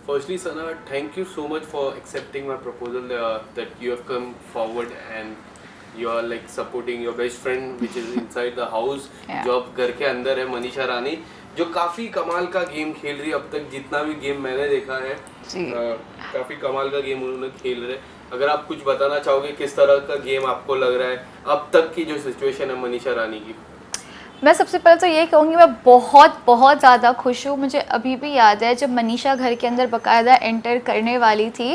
Firstly, Sana, thank you so much for accepting my proposal that you have come forward and you are like supporting your best friend which is inside the house. Yeah. जो अब घर के अंदर है, मनीषा रानी, जो काफ़ी कमाल का गेम खेल रही है। अब तक जितना भी गेम मैंने देखा है काफ़ी कमाल का गेम उन्होंने खेल रहे। अगर आप कुछ बताना चाहोगे किस तरह का गेम आपको लग रहा है अब तक की जो सिचुएशन है मनीषा रानी की? मैं सबसे पहले तो ये कहूँगी मैं बहुत बहुत ज़्यादा खुश हूँ। मुझे अभी भी याद है जब मनीषा घर के अंदर बाकायदा एंटर करने वाली थी,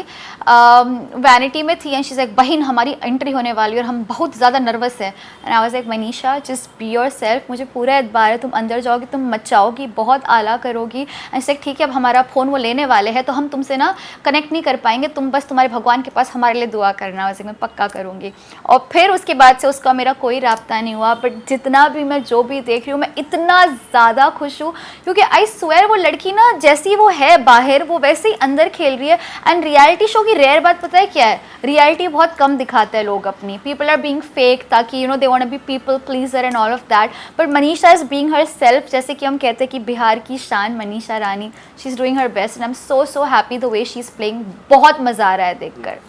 वैनिटी में थी एंड शी इज़ लाइक बहन हमारी एंट्री होने वाली और हम बहुत ज़्यादा नर्वस हैं। And I was like Manisha just be your self, मुझे पूरा एतबार है, तुम अंदर जाओगी, तुम मचाओगी, बहुत आला करोगी। एंड से ठीक है अब हमारा फ़ोन वो लेने वाले हैं तो हम तुमसे ना कनेक्ट नहीं कर पाएंगे, तुम बस तुम्हारे भगवान के पास हमारे लिए दुआ करना, वैसे मैं पक्का करूँगी। और फिर उसके बाद से उसका मेरा कोई राब्ता नहीं हुआ, बट जितना भी मैं जो भी देख रही हूँ मैं इतना ज़्यादा खुश हूँ क्योंकि आई स्वेयर वो लड़की ना जैसी वो है बाहर वो वैसे ही अंदर खेल रही है। एंड रियलिटी शो की रेयर बात पता है क्या है, रियलिटी बहुत कम दिखाते हैं लोग अपनी, पीपल आर बीइंग फेक ताकि they want to be people pleaser and all of that, but Manisha is being herself. जैसे कि हम कहते हैं कि बिहार की शान Manisha Rani, she is doing her best and I am so happy the way she is playing. बहुत मज़ा आ रहा है देखकर।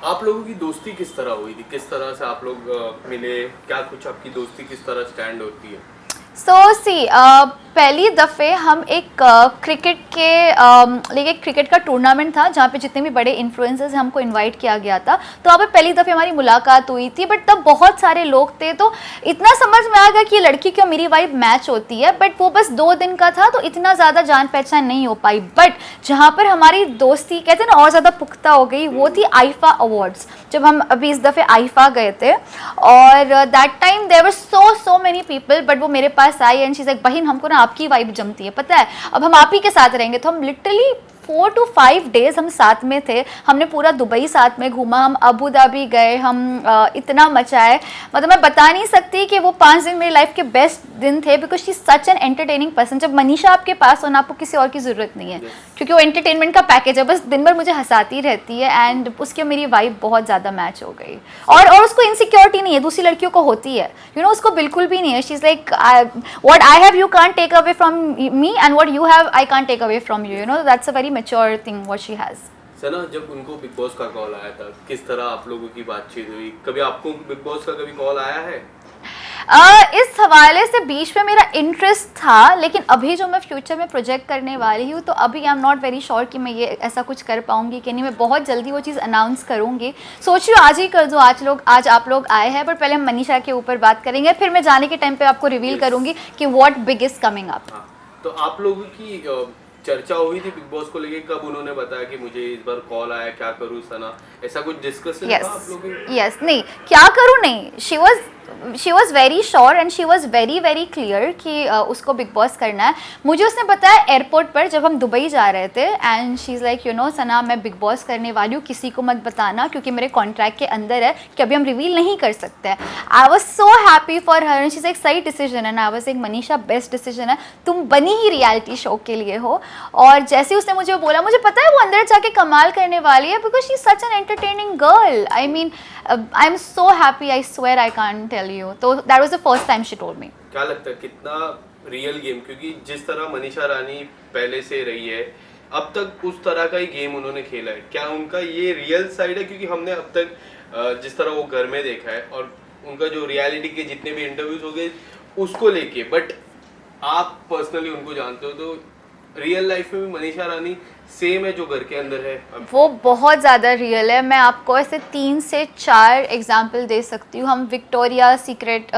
आप लोगों की दोस्ती किस तरह हुई थी, किस तरह से आप लोग मिले, क्या कुछ आपकी दोस्ती किस तरह स्टैंड होती है? पहली दफ़े हम एक क्रिकेट के लेकिन क्रिकेट का टूर्नामेंट था जहाँ पे जितने भी बड़े इन्फ्लुएंसर्स हमको इनवाइट किया गया था, तो वहाँ पे पहली दफ़े हमारी मुलाकात हुई थी। बट तब बहुत सारे लोग थे तो इतना समझ में आ गया कि लड़की क्यों मेरी वाइब मैच होती है, बट वो बस 2 दिन का था तो इतना ज़्यादा जान पहचान नहीं हो पाई। बट जहाँ पर हमारी दोस्ती कहते हैं ना और ज़्यादा पुख्ता हो गई वो थी आईफा अवार्ड्स, जब हम अभी इस दफ़े आईफा गए थे और that time there were so many people, but वो मेरे पास I and she is like बहन हमको ना आपकी वाइब जमती है, पता है अब हम आप ही के साथ रहेंगे। तो हम लिटरली 4 to 5 डेज़ हम साथ में थे, हमने पूरा दुबई साथ में घूमा, हम अबू धाबी गए, हम इतना मचाए, मतलब मैं बता नहीं सकती कि वो 5 दिन मेरी लाइफ के बेस्ट दिन थे because she such an entertaining person. जब मनीषा आपके पास हो ना आपको किसी और की ज़रूरत नहीं है क्योंकि वो एंटरटेनमेंट का पैकेज है, बस दिन भर मुझे हंसाती रहती है एंड उसकी मेरी वाइब बहुत ज़्यादा मैच हो गई। और उसको इनसिक्योरिटी नहीं है, दूसरी लड़कियों को होती है उसको बिल्कुल भी नहीं है। She is like what I have you can't take away from me and what you have I can't take away from you, that's a very mature thing what she has. Sana, जब उनको बिग बॉस का call आया था किस तरह आप लोगों की बातचीत हुई? कभी आपको बिग बॉस का कभी कॉल आया है? इस हवाले से बीच में मेरा इंटरेस्ट था, लेकिन अभी जो मैं फ्यूचर में प्रोजेक्ट करने वाली हूँ तो अभी I am not very sure कि मैं ये ऐसा कुछ कर पाऊँगी कि नहीं। मैं बहुत जल्दी वो चीज़ अनाउंस करूँगी, सोच रही हूँ आज ही कर दूँ। आज आप लोग आए हैं पर पहले हम मनीषा के ऊपर बात करेंगे, फिर मैं जाने के टाइम पे आपको रिवील करूँगी कि what big is coming up. तो आप लोगों की चर्चा हुई थी बिग बॉस को लेके, कब उन्होंने बताया कि मुझे इस बार कॉल आया, क्या करूँ सना, ऐसा कुछ डिस्कशन था आप लोगों के? यस नहीं क्या करूँ नहीं, she was very sure and she was very clear कि उसको बिग बॉस करना है। मुझे उसने बताया एयरपोर्ट पर जब हम दुबई जा रहे थे एंड शी इज़ लाइक सना मैं बिग बॉस करने वाली हूँ, किसी को मत बताना क्योंकि मेरे कॉन्ट्रैक्ट के अंदर है कि अभी हम रिवील नहीं कर सकते हैं। I was so happy for her, she is एक सही डिसीजन है ना। आई वॉज एक मनीषा बेस्ट डिसीजन है, तुम बनी ही रियलिटी शो के लिए हो। और जैसे उसने मुझे बोला मुझे पता है वो अंदर जाके कमाल करने वाली है because she is such an entertaining girl. I mean I am so happy, I swear I can't tell you. तो that was the first time she told me. क्या लगता है कितना रियल गेम, क्योंकि जिस तरह मनीषा रानी पहले से रही है अब तक उस तरह का ही गेम उन्होंने खेला है, क्या उनका ये रियल साइड है? क्योंकि हमने अब तक जिस तरह वो घर में देखा है और उनका जो रियलिटी के जितने भी इंटरव्यूज हो गए उसको लेके, बट आप पर्सनली उनको जानते हो तो रियल लाइफ में भी मनीषा रानी सेम है जो घर के अंदर है? वो बहुत ज़्यादा रियल है। मैं आपको ऐसे 3 से 4 एग्जाम्पल दे सकती हूँ। हम विक्टोरिया सीक्रेट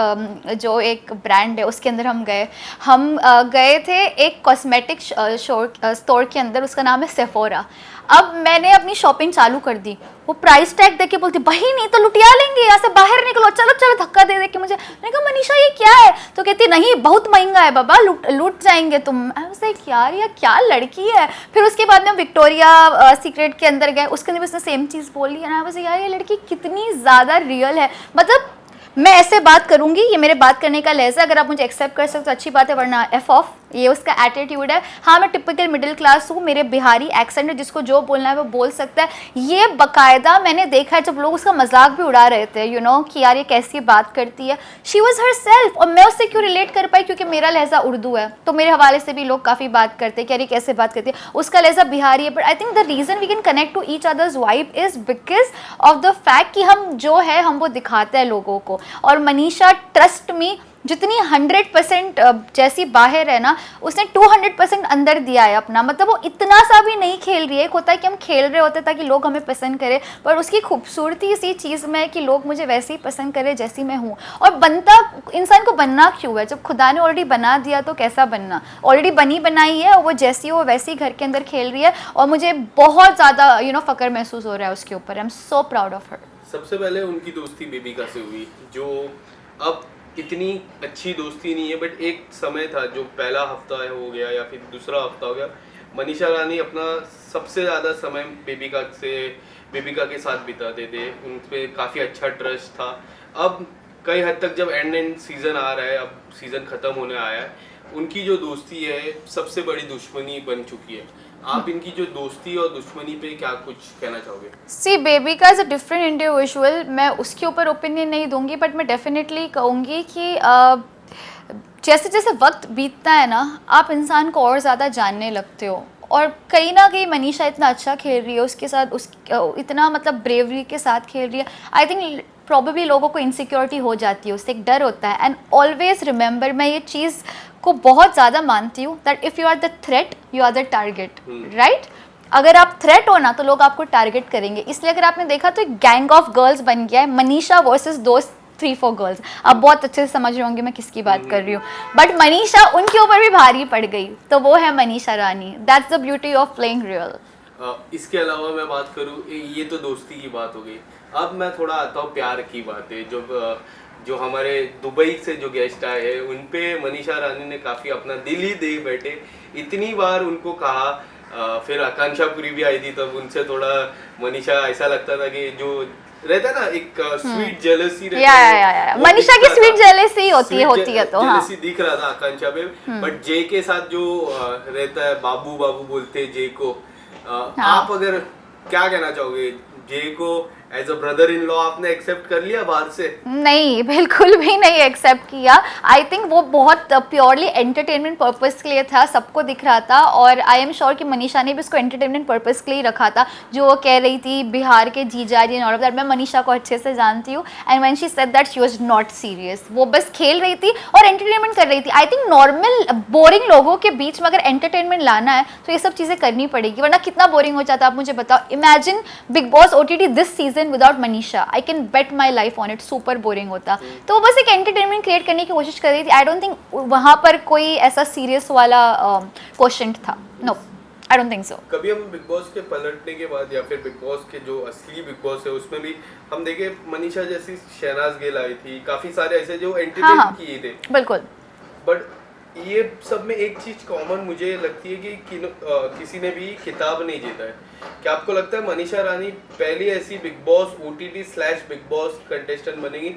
जो एक ब्रांड है उसके अंदर हम गए थे एक कॉस्मेटिक स्टोर के अंदर, उसका नाम है सेफोरा। अब मैंने अपनी शॉपिंग चालू कर दी, वो प्राइस टैग देख के बोलती भाई नहीं तो लुटिया लेंगे, यहाँ से बाहर निकलो, चलो चलो, धक्का दे के मुझे। मैंने कहा मनीषा ये क्या है? तो कहती नहीं बहुत महंगा है बाबा, लूट जाएंगे तुम। आई वाज लाइक यार ये क्या लड़की है। फिर उसके बाद में विक्टोरिया सीक्रेट के अंदर गए, उसके अंदर भी उसने सेम चीज़ बोली है ना। आई वाज लाइक यार ये लड़की कितनी ज़्यादा रियल है। मतलब मैं ऐसे बात करूंगी, ये मेरे बात करने का लहजा, अगर आप मुझे एक्सेप्ट कर सकते तो अच्छी बात है, वरना एफ ऑफ, ये उसका एटीट्यूड है। हाँ मैं टिपिकल मिडिल क्लास हूँ, मेरे बिहारी एक्सेंट है, जिसको जो बोलना है वो बोल सकता है। ये बकायदा मैंने देखा है जब लोग उसका मजाक भी उड़ा रहे थे कि यार ये कैसी बात करती है। She was her self. और मैं उससे क्यों रिलेट कर पाई, क्योंकि मेरा लहजा उर्दू है, तो मेरे हवाले से भी लोग काफ़ी बात करते हैं कि यार ये कैसे बात करती है, उसका लहजा बिहारी है। But I think the reason we can connect to each others vibe is because of the fact कि हम जो है हम वो दिखाते हैं लोगों को। और मनीषा, ट्रस्ट मी, जितनी 100% जैसी बाहर है ना, उसने 200% अंदर दिया है अपना। मतलब वो इतना सा भी नहीं खेल रही है। एक होता है कि हम खेल रहे होते ताकि लोग हमें पसंद करें, पर उसकी खूबसूरती इसी चीज़ में है कि लोग मुझे वैसे ही पसंद करें जैसी मैं हूँ। और बनता इंसान को बनना क्यों है, जब खुदा ने ऑलरेडी बना दिया तो कैसा बनना, ऑलरेडी बनी बनाई है, और वो जैसी हो वैसी घर के अंदर खेल रही है। और मुझे बहुत ज़्यादा फ़ख्र महसूस हो रहा है उसके ऊपर। आई am so proud of her. सबसे पहले उनकी दोस्ती बेबिका से हुई, जो अब इतनी अच्छी दोस्ती नहीं है, बट एक समय था जो पहला हफ्ता हो गया या फिर दूसरा हफ्ता हो गया, मनीषा रानी अपना सबसे ज़्यादा समय बेबिका के साथ बिताते थे। उन पर काफ़ी अच्छा ट्रस्ट था। अब कई हद तक जब एंड सीज़न आ रहा है, अब सीज़न ख़त्म होने आया है, उनकी जो दोस्ती है सबसे बड़ी दुश्मनी बन चुकी है। आप इनकी जो दोस्ती और दुश्मनी पे क्या कुछ कहना चाहोगे? See Bebika is a different individual. मैं उसके ऊपर ओपिनियन नहीं दूंगी, बट मैं डेफिनेटली कहूँगी कि जैसे जैसे वक्त बीतता है ना, आप इंसान को और ज़्यादा जानने लगते हो। और कहीं ना कहीं मनीषा इतना अच्छा खेल रही है, उसके साथ इतना मतलब ब्रेवरी के साथ खेल रही है। आई थिंक प्रॉबेबली लोगों को इनसिक्योरिटी हो जाती है, उससे एक डर होता है। एंड ऑलवेज रिमेंबर, मैं ये चीज़ को बहुत ज़्यादा मानती हूँ that if you are the threat you are the target, right? अगर आप थ्रेट हो ना तो लोग आपको टारगेट करेंगे। इसलिए अगर आपने देखा तो एक गैंग ऑफ गर्ल्स बन गया है, मनीषा वर्सेस दोस्त 3-4 गर्ल्स। आप बहुत अच्छे से समझ रहे होंगे मैं किसकी बात कर रही हूँ। बट मनीषा उनके ऊपर भी भारी पड़ गई, तो वो है Manisha Rani. That's the beauty of playing real. इसके अलावा मैं बात करूँ, ये तो दोस्ती की बात हो गई। अब मैं थोड़ा आता हूँ प्यार की बातें। जो हमारे दुबई से जो गेस्ट आए हैं, उन पे मनीषा रानी ने काफ़ी अपना दिल ही दे बैठे। इतनी बार उनको कहा, फिर आकांक्षा पुरी भी आई थी, तब उनसे थोड़ा मनीषा ऐसा लगता था कि जो रहता है ना एक स्वीट जेलसी रहती है, मनीषा की स्वीट जेलसी होती है तो हाँ, जेलसी दिख रहा था आकांक्षा पे। बट जे के साथ जो रहता है, बाबू बाबू बोलते हैं जे को। आप अगर क्या कहना चाहोगे, जे को as a brother in law आपने एक्सेप्ट कर लिया बाहर से? नहीं, बिल्कुल भी नहीं एक्सेप्ट किया। आई थिंक वो बहुत प्योरली एंटरटेनमेंट पर्पस के लिए था, सबको दिख रहा था। और आई एम श्योर कि मनीषा ने भी उसको एंटरटेनमेंट पर्पस के लिए रखा था। जो वो कह रही थी बिहार के जीजा जी और दैट, मैं मनीषा को अच्छे से जानती हूँ। And when she said that she was not serious, वो बस खेल रही थी और एंटरटेनमेंट कर रही थी। आई थिंक नॉर्मल बोरिंग लोगों के बीच में अगर एंटरटेनमेंट लाना है तो ये सब चीज़ें करनी पड़ेगी, वरना कितना बोरिंग हो जाता है। आप मुझे बताओ, imagine big boss OTT this season without Manisha, I can bet my life on it, super boring होता। तो वो बस एक एंटरटेनमेंट क्रिएट करने की कोशिश कर रही थी। आई डोंट थिंक वहाँ पर कोई ऐसा सीरियस वाला क्वेश्चन था। No, I don't think so. कभी हम बिग बॉस के पलटने के बाद या फिर बिग बॉस के जो असली बिग बॉस है उसमें भी हम देखे, मनीषा जैसी शहनाज गिल आई थी, काफी सारे ऐसे जो एंटरटेन किए थे। बिल्कुल। बट ये सब में एक चीज कॉमन मुझे लगती है कि किसी ने भी खिताब नहीं जीता है। क्या आपको लगता है मनीषा रानी पहली ऐसी बिग बॉस OTT/बिग बॉस कंटेस्टेंट बनेगी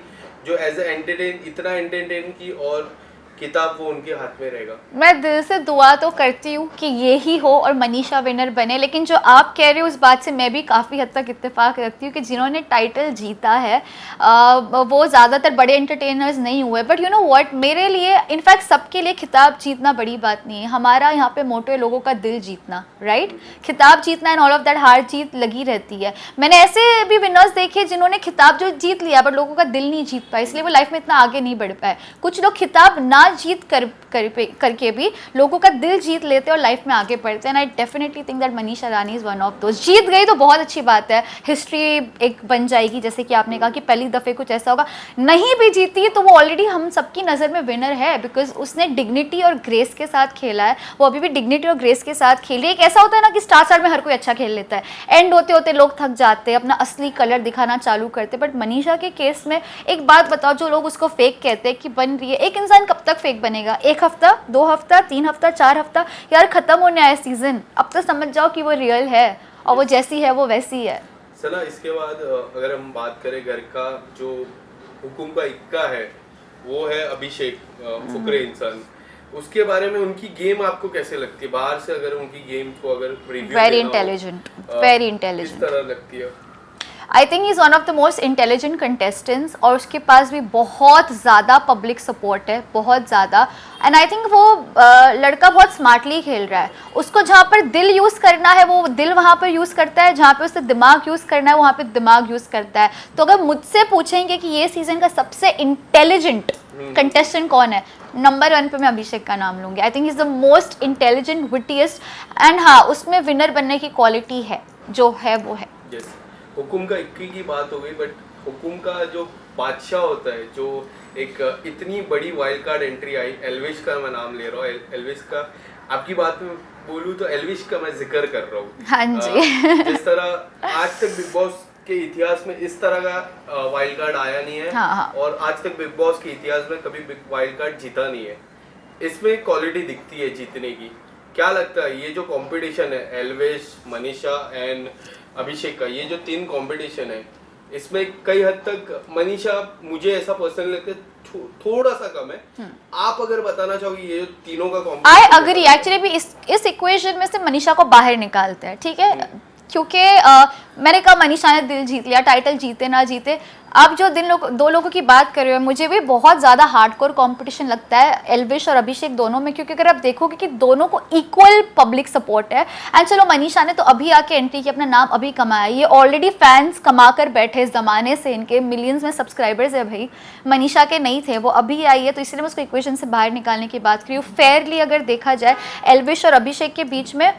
जो एज ए इतना एंटरटेन की और किताब वो उनके हाथ में रहेगा? मैं दिल से दुआ तो करती हूँ कि ये ही हो और मनीषा विनर बने। लेकिन जो आप कह रहे हो उस बात से मैं भी काफ़ी हद तक इत्तेफाक रखती हूँ कि जिन्होंने टाइटल जीता है वो ज़्यादातर बड़े एंटरटेनर्स नहीं हुए। बट यू नो व्हाट, मेरे लिए इनफैक्ट सबके लिए खिताब जीतना बड़ी बात नहीं है। हमारा यहाँ पे मोटो है लोगों का दिल जीतना, राइट? खिताब जीतना एंड ऑल ऑफ दैट, हार जीत लगी रहती है। मैंने ऐसे भी विनर्स देखे जिन्होंने खिताब जो जीत लिया बट लोगों का दिल नहीं जीत पाया, इसलिए वो लाइफ में इतना आगे नहीं बढ़ पाए। कुछ लोग खिताब ना जीत करके भी लोगों का दिल जीत लेते और लाइफ में आगे बढ़ते हैं। I definitely think that Manisha Rani is one of those. जीत गई तो बहुत अच्छी बात है, हिस्ट्री एक बन जाएगी। जैसे कि आपने कहा कि पहली दफ़े कुछ ऐसा होगा। नहीं भी जीती तो वो ऑलरेडी हम सबकी नज़र में विनर है, बिकॉज उसने डिग्निटी और ग्रेस के साथ खेला है। वो अभी भी डिग्निटी और ग्रेस के साथ खेल रही है। एक ऐसा होता है ना कि स्टार में हर कोई अच्छा खेल लेता है, एंड होते होते लोग थक जाते हैं, अपना असली कलर दिखाना चालू करते। बट मनीषा के केस में एक बात बताओ, जो लोग उसको फेक कहते हैं कि बन रही है, एक इंसान कब तक फेक बनेगा? 1 हफ्ता, 2 हफ्ता, 3 हफ्ता, 4 हफ्ता? यार खत्म होने आया सीजन, अब तो समझ जाओ कि वो रियल है और वो जैसी है वो वैसी है। सना, इसके बाद अगर हम बात करें घर का जो हुकुम का इक्का है, वो है अभिषेक, फुकरे इंसान। उसके बारे में उनकी गेम आपको कैसे लगती है? बाहर से अगर उनकी गेम को अगर review very intelligent, very intelligent. किस तरह लगती है? I think is one of the most intelligent contestants, और उसके पास भी बहुत ज़्यादा पब्लिक सपोर्ट है, बहुत ज़्यादा। एंड आई थिंक वो लड़का बहुत स्मार्टली खेल रहा है। उसको जहाँ पर दिल यूज़ करना है वो दिल वहाँ पर यूज़ करता है, जहाँ पे उसे दिमाग यूज़ करना है वहाँ पे दिमाग यूज़ करता है। तो अगर मुझसे पूछेंगे कि ये सीज़न का सबसे इंटेलिजेंट कंटेस्टेंट कौन है, नंबर 1 पे मैं अभिषेक का नाम लूँगी। I think is the most intelligent, wittiest, and हाँ, उसमें विनर बनने की क्वालिटी है, जो है वो है। yes. हुकुम का 21 की बात हो गई, बट हुकुम का जो बादशाह होता है, जो एक इतनी बड़ी वाइल्ड कार्ड एंट्री आई, एल्विश का मैं नाम ले रहा हूँ, एल्विश का आपकी बात में बोलूँ तो एल्विश का मैं जिक्र कर रहा हूँ। हाँ जी। जिस तरह आज तक बिग बॉस के इतिहास में इस तरह का वाइल्ड कार्ड आया नहीं है। हाँ, हाँ। और आज तक बिग बॉस के इतिहास में कभी बिग वाइल्ड कार्ड जीता नहीं है। इसमें क्वालिटी दिखती है जीतने की। क्या लगता है ये जो कंपटीशन है, एल्विश, मनीषा एंड अभिषेक का, ये जो 3 कंपटीशन है, इसमें कई हद तक मनीषा, मुझे ऐसा पर्सनली लगता है थोड़ा सा कम है। आप अगर बताना चाहोगे ये जो तीनों का आई कंपटीशन, अग्री, एक्चुअली भी इस इक्वेशन में से मनीषा को बाहर निकालते हैं, ठीक है, क्योंकि मैंने कहा मनीषा ने दिल जीत लिया, टाइटल जीते ना जीते। आप जो दो लोगों की बात कर रहे हो, मुझे भी बहुत ज़्यादा हार्डकोर कंपटीशन लगता है एल्विश और अभिषेक दोनों में, क्योंकि अगर आप देखोगे कि दोनों को इक्वल पब्लिक सपोर्ट है। एंड चलो मनीषा ने तो अभी आके एंट्री की, अपना नाम अभी कमाया, ये ऑलरेडी फैंस कमा कर बैठे इस ज़माने से, इनके मिलियंस में सब्सक्राइबर्स है भाई। मनीषा के नहीं थे, वो अभी आई है, तो इसलिए मैं उसको इक्वेशन से बाहर निकालने की बात करी हूँ। फेयरली अगर देखा जाए, एल्विश और अभिषेक के बीच में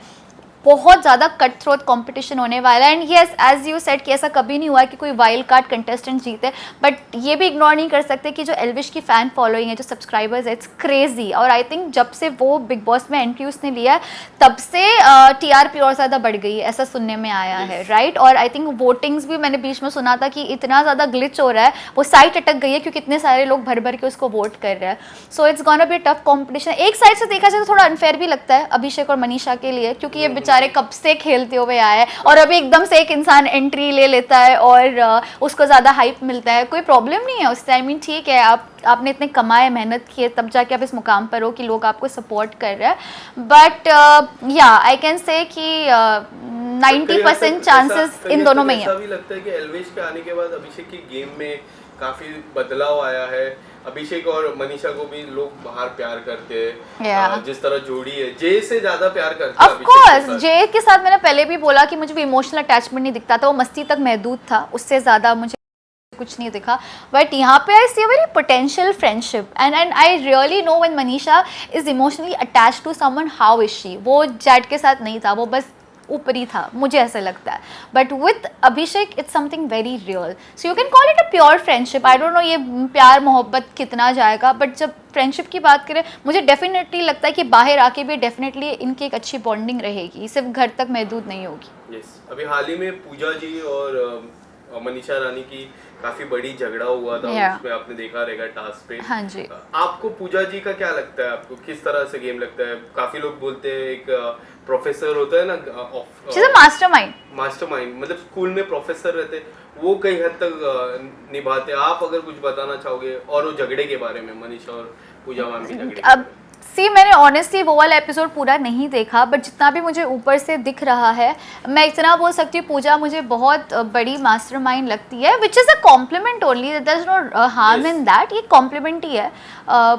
बहुत ज़्यादा कट थ्रोट कंपटीशन होने वाला है। And yes, as you said कि ऐसा कभी नहीं हुआ कि कोई वाइल्ड कार्ड कंटेस्टेंट जीते, बट ये भी इग्नोर नहीं कर सकते कि जो एल्विश की फ़ैन फॉलोइंग है, जो सब्सक्राइबर्स है, इट्स क्रेजी। और आई थिंक जब से वो बिग बॉस में एंट्री उसने लिया है, तब से टीआरपी और ज़्यादा बढ़ गई है, ऐसा सुनने में आया है, राइट। और आई थिंक वोटिंग्स भी मैंने बीच में सुना था कि इतना ज़्यादा ग्लिच हो रहा है, वो साइट अटक गई है क्योंकि इतने सारे लोग भर भर के उसको वोट कर रहे हैं। So it's gonna be tough competition. एक साइड से देखा जाए तो थोड़ा अनफेयर भी लगता है अभिषेक और मनीषा के लिए, क्योंकि ये बेचारे कब से खेलते हुए आए हैं और अभी एकदम से एक इंसान एंट्री ले लेता है और उसको ज़्यादा हाइप मिलता है। कोई प्रॉब्लम नहीं है उस टाइम, ठीक है, आपने इतने कमाए, मेहनत किए, तब जाके आप इस मुकाम पर हो कि लोग आपको सपोर्ट कर रहे हैं। बट या आई कैन से कि 90% चांसेस इन दोनों में ही है। ऐसा भी लगता है कि एल्विश के आने के बाद अभिषेक की गेम में काफी बदलाव आया है। अभिषेक और मनीषा को भी लोग बाहर प्यार करते हैं, जिस तरह जोड़ी है, जे से ज्यादा प्यार करते हैं। ऑफ कोर्स, जे के साथ मैंने पहले भी बोला कि मुझे भी इमोशनल अटैचमेंट नहीं दिखता था, वो मस्ती तक महदूद था, उससे ज्यादा मुझे कुछ नहीं दिखा। बट यहाँ पे I see a very potential friendship and I really know when Manisha is emotionally attached to someone, how is she. वो जैड के साथ नहीं था, वो बस ऊपरी था, मुझे ऐसा लगता है। But with Abhishek it's something very real, so you can call it a pure friendship. I don't no ये प्यार मोहब्बत कितना जाएगा, बट जब फ्रेंडशिप की बात करें, मुझे डेफिनेटली लगता है कि बाहर आके भी डेफिनेटली इनकी एक अच्छी बॉन्डिंग रहेगी, सिर्फ घर तक महदूद नहीं होगी। यस, अभी हाल ही में पूजा जी और मनीषा रानी की काफी बड़ी झगड़ा हुआ था, उसमें आपने देखा रहेगा टास्क पे। हाँ जी। आपको पूजा जी का क्या लगता है, आपको किस तरह से गेम लगता है? काफी लोग बोलते हैं एक प्रोफेसर होता है ना, मास्टरमाइंड, मतलब स्कूल में प्रोफेसर रहते, वो कई हद तक निभाते। आप अगर कुछ बताना चाहोगे और वो झगड़े के बारे में, मनीषा और पूजा मैम के झगड़े के बारे में? सी, मैंने ऑनेस्टली वो वाला एपिसोड पूरा नहीं देखा, बट जितना भी मुझे ऊपर से दिख रहा है, मैं इतना बोल सकती हूँ पूजा मुझे बहुत बड़ी मास्टरमाइंड लगती है, which is a compliment only, there is no harm in that. ये कॉम्प्लीमेंट ही है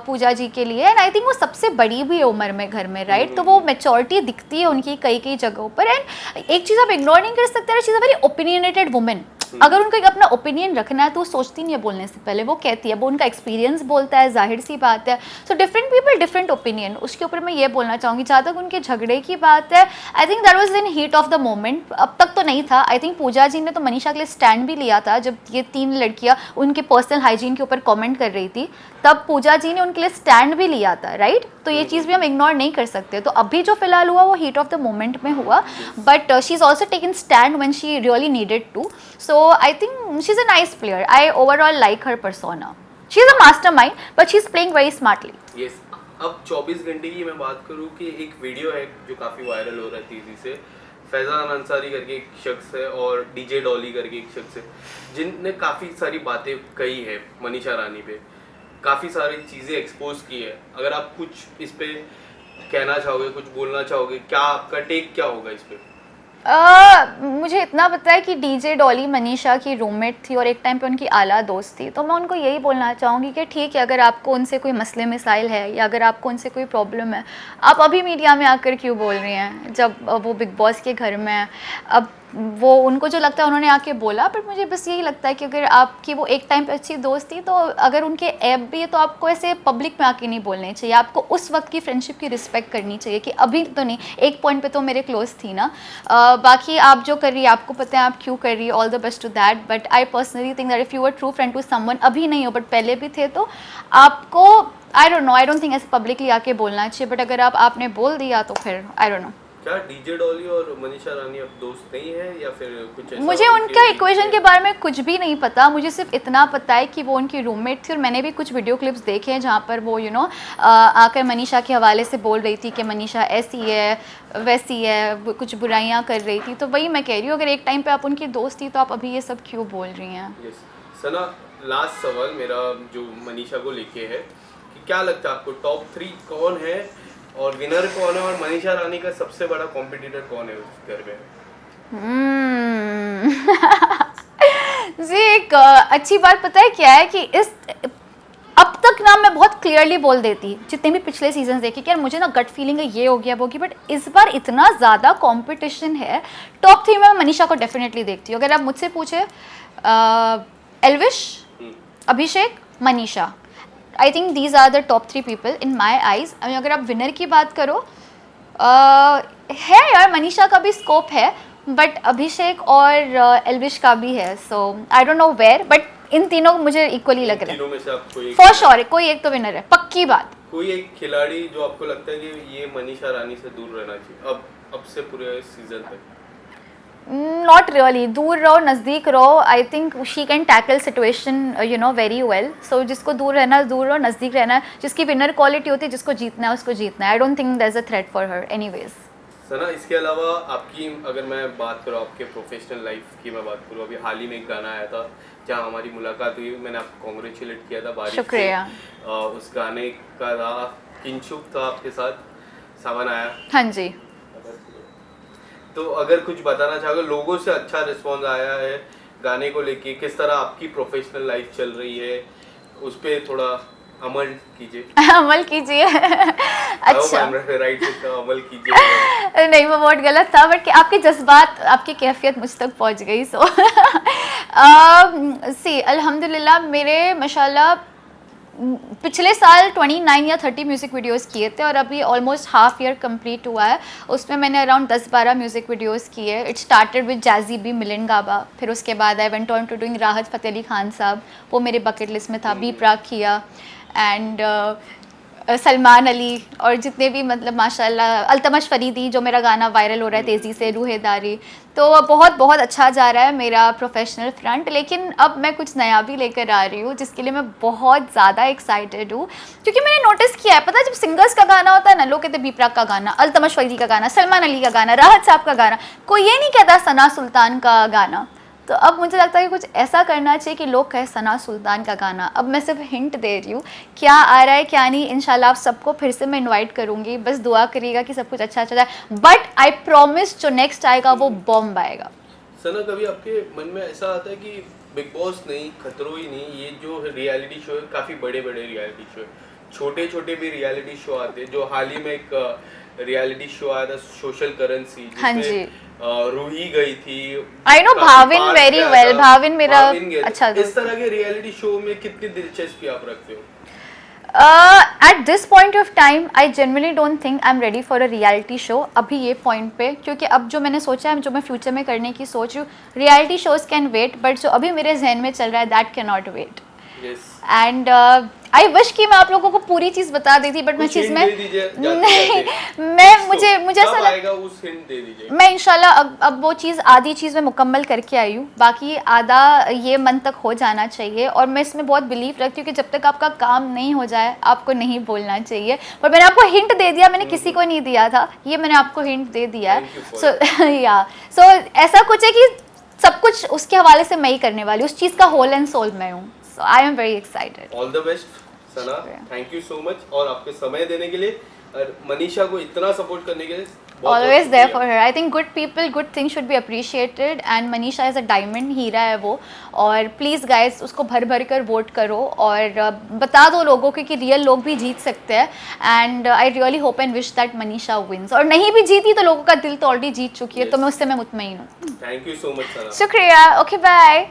पूजा जी के लिए। एंड आई थिंक वो सबसे बड़ी भी है उम्र में घर में, राइट, तो वो मेच्योरिटी दिखती है उनकी कई कई जगहों पर। एंड एक चीज़ आप इग्नोर नहीं कर सकते, she is a very opinionated women. अगर उनको एक अपना ओपिनियन रखना है तो वो सोचती नहीं है बोलने से पहले, वो कहती है, वो उनका एक्सपीरियंस बोलता है, जाहिर सी बात है। So different people different opinion, उसके ऊपर मैं ये बोलना चाहूँगी। जहाँ तक उनके झगड़े की बात है, I think that was in heat of the moment, अब तक तो नहीं था। आई थिंक पूजा जी ने तो मनीषा के लिए स्टैंड भी लिया था, जब ये 3 लड़कियाँ उनके पर्सनल हाइजीन के ऊपर कॉमेंट कर रही थी, तब पूजा जी ने उनके लिए स्टैंड भी लिया था, राइट। तो ये चीज़ भी हम इग्नोर नहीं कर सकते। तो अभी जो फिलहाल हुआ वो हीट ऑफ द मोमेंट में हुआ, but she is also taken stand when she really needed to. So I think she is a nice player, I overall like her persona. She is a mastermind but she is playing very smartly. Yes, अब 24 घंटे की मैं बात करूँ कि एक video है जो काफ़ी वायरल हो रहा है तेज़ी से, फैज़ान अंसारी करके एक शख्स है और डीजे डॉली करके एक शख्स है, जिनने काफ़ी सारी बातें कही है मनीषा रानी पे। काफ़ी सारी चीज़ें एक्सपोज की है, अगर आप कुछ इस पे कहना चाहोगे, कुछ बोलना चाहोगे, क्या आपका टेक क्या होगा इस पे? मुझे इतना पता है कि डीजे डॉली मनीषा की रूममेट थी और एक टाइम पे उनकी आला दोस्त थी, तो मैं उनको यही बोलना चाहूँगी कि ठीक है, अगर आपको उनसे कोई मसले मसाइल है या अगर आपको उनसे कोई प्रॉब्लम है, आप अभी मीडिया में आकर क्यों बोल रही हैं जब वो बिग बॉस के घर में है। अब वो उनको जो लगता है उन्होंने आके बोला, बट मुझे बस यही लगता है कि अगर आपकी वो एक टाइम पे अच्छी दोस्त थी, तो अगर उनके ऐप भी है तो आपको ऐसे पब्लिक में आके नहीं बोलने चाहिए, आपको उस वक्त की फ्रेंडशिप की रिस्पेक्ट करनी चाहिए कि अभी तो नहीं, एक पॉइंट पे तो मेरे क्लोज थी ना। बाकी आप जो कर रही है आपको पता है आप क्यों कर रही है, all the best to that, but I personally think that if you are true friend to someone, अभी नहीं हो बट पहले भी थे, तो आपको आई डोंट थिंक ऐसे पब्लिकली आके बोलना चाहिए, बट अगर आपने बोल दिया तो फिर आई डोंट नो। क्या डीजे डॉली और मनीषा रानी अब दोस्त नहीं है या फिर कुछ ऐसा? मुझे उनका इक्वेशन के बारे में कुछ भी नहीं पता, मुझे सिर्फ इतना पता है कि वो उनकी रूममेट थी और मैंने भी कुछ वीडियो क्लिप्स देखे हैं जहाँ पर वो आकर मनीषा के हवाले से बोल रही थी कि मनीषा ऐसी है वैसी है, वो कुछ बुराइयाँ कर रही थी, तो वही मैं कह रही हूँ, अगर एक टाइम पे आप उनकी दोस्त थी तो आप अभी ये सब क्यों बोल रही हैं? यस सना, लास्ट सवाल मेरा जो मनीषा को लेके है कि क्या लगता है आपको टॉप 3 कौन है और विनर कौन है, और मनीषा रानी का सबसे बड़ा कॉम्पिटिटर कौन है उस घर में? जी एक अच्छी बात पता है क्या है कि इस अब तक ना मैं बहुत क्लियरली बोल देती जितने भी पिछले सीजन देखे कि यार मुझे ना गट फीलिंग है ये हो गया वो होगी, बट इस बार इतना ज़्यादा कंपटीशन है। टॉप 3 में मैं मनीषा को डेफिनेटली देखती हूँ। अगर आप मुझसे पूछे Elvish, Abhishek, Manisha, I think these are the top 3 people in my eyes. अगर आप विनर की बात करो है यार, मनीषा का भी स्कोप है, बट अभिषेक और एल्विश का भी है, so I don't know where, but इन तीनों मुझे इक्वली लग रहा तीनों में से आपको है फॉर श्योर, कोई एक तो विनर है, पक्की बात। कोई एक खिलाड़ी जो आपको लगता है कि ये मनीषा रानी से दूर रहना चाहिए अब से पूरे सीजन तक? नॉट रियली, दूर रहो नज़दीक रहो, I think she can tackle situation very well. So जिसको दूर रहना दूर रहो, नज़दीक रहना है, जिसकी विनर क्वालिटी होती है, जिसको जीतना है उसको जीतना है। I don't think there is a threat for her anyways. Sana, इसके अलावा आपकी अगर मैं बात करूँ आपके प्रोफेशनल लाइफ की मैं बात करूँ, अभी हाल ही में एक गाना आया था जहाँ हमारी मुलाकात हुई, मैंने आपको कॉन्ग्रेचुलेट किया था बारिश से। शुक्रिया। उस गाने का था किंशुक था आपके साथ, सावन आया। हाँ जी। तो अगर कुछ बताना चाहोगे, लोगों से अच्छा रिस्पॉन्स आया है गाने को लेके, किस तरह आपकी प्रोफेशनल लाइफ चल रही है उस पर थोड़ा अमल कीजिए। अमल कीजिए। अच्छा राइट, अमल कीजिए। नहीं वो बहुत गलत था, बट आपके जज्बात आपकी कैफियत मुझ तक पहुंच गई। सो सी अल्हम्दुलिल्लाह मेरे माशाल्लाह पिछले साल 29 या 30 म्यूज़िक वीडियोस किए थे और अभी ऑलमोस्ट हाफ ईयर कंप्लीट हुआ है। उसमें मैंने अराउंड 10-12 म्यूज़िक वीडियोस किए। It started with Jazzy B, Milind Gaba, फिर उसके बाद I went on to doing Rahat Fateh Ali Khan साहब, वो मेरे बकेट लिस्ट में था। बी प्राक किया एंड सलमान अली और जितने भी मतलब माशाल्लाह, अल्तमश फरीदी जो मेरा गाना वायरल हो रहा है तेज़ी से, रूहेदारी, तो बहुत बहुत अच्छा जा रहा है मेरा प्रोफेशनल फ्रंट। लेकिन अब मैं कुछ नया भी लेकर आ रही हूँ जिसके लिए मैं बहुत ज़्यादा एक्साइटेड हूँ, क्योंकि मैंने नोटिस किया है, पता है जब सिंगर्स का गाना होता है ना, लोग कहते हैं बी प्राक का गाना, अल्तमश फरीदी का गाना, सलमान अली का गाना, राहत साहब का गाना, कोई ये नहीं कहता सना सुल्तान का गाना। तो अब मुझे लगता है कि कुछ ऐसा करना चाहिए कि लोग कहें सना सुल्तान का गाना। अब मैं सिर्फ हिंट दे रही हूँ, क्या आ रहा है क्या नहीं, इंशाल्लाह आप सबको फिर से मैं इनवाइट करूँगी, बस दुआ करिएगा कि सब कुछ अच्छा चला जाए। बट आई प्रॉमिस जो नेक्स्ट आएगा वो बॉम्ब आएगा। सना, कभी आपके मन में ऐसा आता है कि बिग बॉस नहीं, खतरों ही नहीं, ये जो रियलिटी शो है, काफ़ी बड़े बड़े रियलिटी शो है, छोटे छोटे भी रियलिटी शो आते हैं, जो हाल ही में एक रियलिटी शो आया था सोशल करेंसी, हाँ जी, रूही गई थी, I know, Bhavin very well, Bhavin मेरा अच्छा। इस तरह के रियलिटी शो में कितनी दिलचस्पी आप रखते हो? At this point of time I generally don't think I am ready for a reality show अभी ये पॉइंट पे, क्योंकि अब जो मैंने सोचा है, जो मैं फ्यूचर में करने की सोच रही हूँ, reality shows can wait, but जो अभी मेरे जहन में चल रहा है that can not wait. And I wish कि मैं आप लोगों को पूरी चीज़ बता देती, बट मैं चीज़ में नहीं, मैं मुझे ऐसा आएगा उस हिंट दे दीजिए। मैं इंशाल्लाह अब वो चीज़, आधी चीज़ मैं मुकम्मल करके आई हूँ, बाकी आधा ये मन तक हो जाना चाहिए। और मैं इसमें बहुत बिलीव रखती हूँ कि जब तक आपका काम नहीं हो जाए आपको नहीं बोलना चाहिए। पर मैंने आपको हिंट दे दिया, मैंने किसी को नहीं दिया था, ये मैंने आपको हिंट दे दिया है। सो ऐसा कुछ है कि सब कुछ उसके हवाले से मैं ही करने वाली हूँ, उस चीज़ का होल एंड सोल मैं हूँ। So I am very excited. All the best. सना, शुक्रिया। थैंक यू सो मच और आपके समय देने के लिए और मनीषा को इतना सपोर्ट करने के लिए always there for her. I think good people, good thing should be appreciated and Manisha is a diamond, हीरा है वो। और प्लीज़ गाइस उसको भर भर कर वोट करो और बता दो लोगों को कि रियल लोग भी जीत सकते हैं। And I really hope and wish that Manisha wins, और नहीं भी जीती तो लोगों का दिल तो ऑलरेडी जीत चुकी है, तो मैं उससे मैं मुतमईन हूँ। थैंक यू सो मच सना। शुक्रिया, ओके बाय।